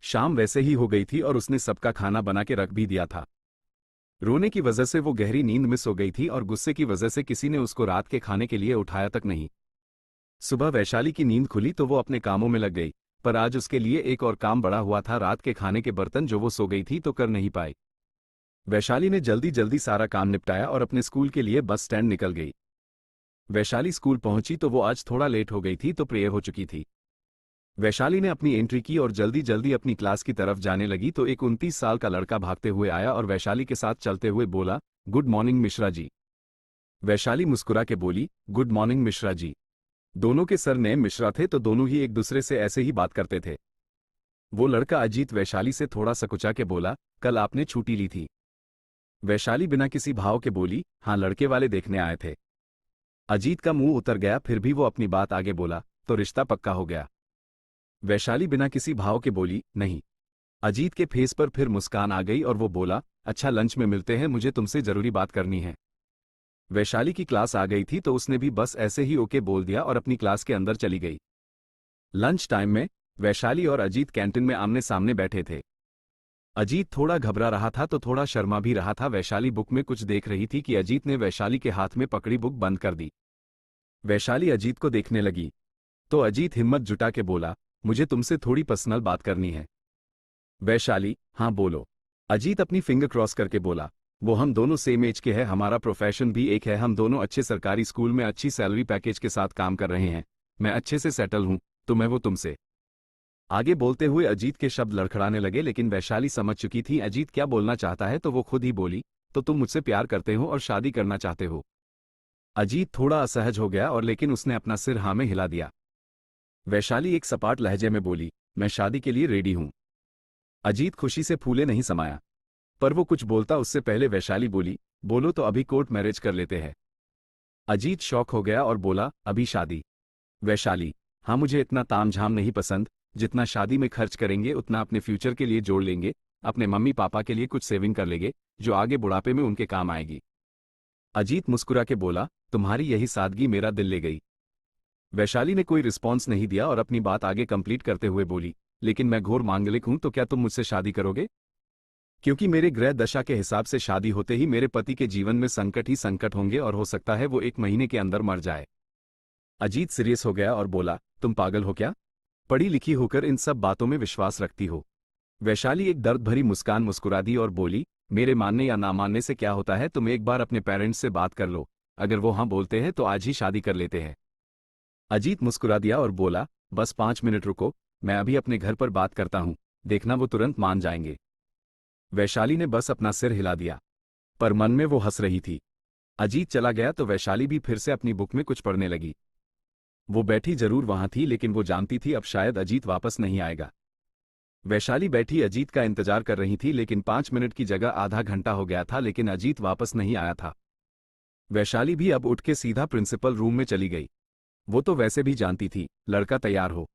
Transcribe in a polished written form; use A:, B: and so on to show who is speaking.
A: शाम वैसे ही हो गई थी और उसने सबका खाना बना के रख भी दिया था। रोने की वजह से वो गहरी नींद में सो गई थी और गुस्से की वजह से किसी ने उसको रात के खाने के लिए उठाया तक नहीं। सुबह वैशाली की नींद खुली तो वो अपने कामों में लग गई, पर आज उसके लिए एक और काम बड़ा हुआ था। रात के खाने के बर्तन जो वो सो गई थी तो कर नहीं पाई। वैशाली ने जल्दी जल्दी सारा काम निपटाया और अपने स्कूल के लिए बस स्टैंड निकल गई। वैशाली स्कूल पहुंची तो वो आज थोड़ा लेट हो गई थी तो प्रेयर हो चुकी थी। वैशाली ने अपनी एंट्री की और जल्दी जल्दी अपनी क्लास की तरफ जाने लगी तो एक 29 साल का लड़का भागते हुए आया और वैशाली के साथ चलते हुए बोला, गुड मॉर्निंग मिश्रा जी। वैशाली मुस्कुरा के बोली, गुड मॉर्निंग मिश्रा जी। दोनों के सर नेम मिश्रा थे तो दोनों ही एक दूसरे से ऐसे ही बात करते थे। वो लड़का अजीत वैशाली से थोड़ा सकुचा के बोला, कल आपने छुट्टी ली थी। वैशाली बिना किसी भाव के बोली, हाँ लड़के वाले देखने आए थे। अजीत का मुंह उतर गया, फिर भी वो अपनी बात आगे बोला, तो रिश्ता पक्का हो गया। वैशाली बिना किसी भाव के बोली, नहीं। अजीत के फेस पर फिर मुस्कान आ गई और वो बोला, अच्छा लंच में मिलते हैं, मुझे तुमसे जरूरी बात करनी है। वैशाली की क्लास आ गई थी तो उसने भी बस ऐसे ही ओके बोल दिया और अपनी क्लास के अंदर चली गई। लंच टाइम में वैशाली और अजीत कैंटीन में आमने सामने बैठे थे। अजीत थोड़ा घबरा रहा था तो थोड़ा शर्मा भी रहा था। वैशाली बुक में कुछ देख रही थी कि अजीत ने वैशाली के हाथ में पकड़ी बुक बंद कर दी। वैशाली अजीत को देखने लगी तो अजीत हिम्मत जुटा के बोला, मुझे तुमसे थोड़ी पर्सनल बात करनी है। वैशाली, हाँ बोलो। अजीत अपनी फिंगर क्रॉस करके बोला, वो हम दोनों सेम एज के हैं, हमारा प्रोफेशन भी एक है, हम दोनों अच्छे सरकारी स्कूल में अच्छी सैलरी पैकेज के साथ काम कर रहे हैं, मैं अच्छे से सेटल हूं, तो मैं वो तुमसे। आगे बोलते हुए अजीत के शब्द लड़खड़ाने लगे, लेकिन वैशाली समझ चुकी थी अजीत क्या बोलना चाहता है तो वो खुद ही बोली, तो तुम मुझसे प्यार करते हो और शादी करना चाहते हो। अजीत थोड़ा असहज हो गया और लेकिन उसने अपना सिर हाँ में हिला दिया। वैशाली एक सपाट लहजे में बोली, मैं शादी के लिए रेडी हूं। अजीत खुशी से फूले नहीं समाया, पर वो कुछ बोलता उससे पहले वैशाली बोली, बोलो तो अभी कोर्ट मैरिज कर लेते हैं। अजीत शॉक हो गया और बोला, अभी शादी? वैशाली, हाँ मुझे इतना तामझाम नहीं पसंद, जितना शादी में खर्च करेंगे उतना अपने फ्यूचर के लिए जोड़ लेंगे, अपने मम्मी पापा के लिए कुछ सेविंग कर लेंगे जो आगे बुढ़ापे में उनके काम आएगी। अजीत मुस्कुरा के बोला, तुम्हारी यही सादगी मेरा दिल ले गई। वैशाली ने कोई रिस्पॉन्स नहीं दिया और अपनी बात आगे कंप्लीट करते हुए बोली, लेकिन मैं घोर मांगलिक हूं तो क्या तुम मुझसे शादी करोगे? क्योंकि मेरे ग्रह दशा के हिसाब से शादी होते ही मेरे पति के जीवन में संकट ही संकट होंगे और हो सकता है वो 1 महीने के अंदर मर जाए। अजीत सीरियस हो गया और बोला, तुम पागल हो क्या? पढ़ी लिखी होकर इन सब बातों में विश्वास रखती हो? वैशाली एक दर्द भरी मुस्कान मुस्कुरा दी और बोली, मेरे मानने या ना मानने से क्या होता है, तुम एक बार अपने पेरेंट्स से बात कर लो, अगर वो हाँ बोलते हैं तो आज ही शादी कर लेते हैं। अजीत मुस्कुरा दिया और बोला, बस 5 मिनट रुको, मैं अभी अपने घर पर बात करता हूं, देखना वो तुरंत मान जाएंगे। वैशाली ने बस अपना सिर हिला दिया, पर मन में वो हंस रही थी। अजीत चला गया तो वैशाली भी फिर से अपनी बुक में कुछ पढ़ने लगी। वो बैठी जरूर वहां थी लेकिन वो जानती थी अब शायद अजीत वापस नहीं आएगा। वैशाली बैठी अजीत का इंतजार कर रही थी, लेकिन 5 मिनट की जगह आधा घंटा हो गया था लेकिन अजीत वापस नहीं आया था। वैशाली भी अब उठ के सीधा प्रिंसिपल रूम में चली गई। वो तो वैसे भी जानती थी लड़का तैयार हो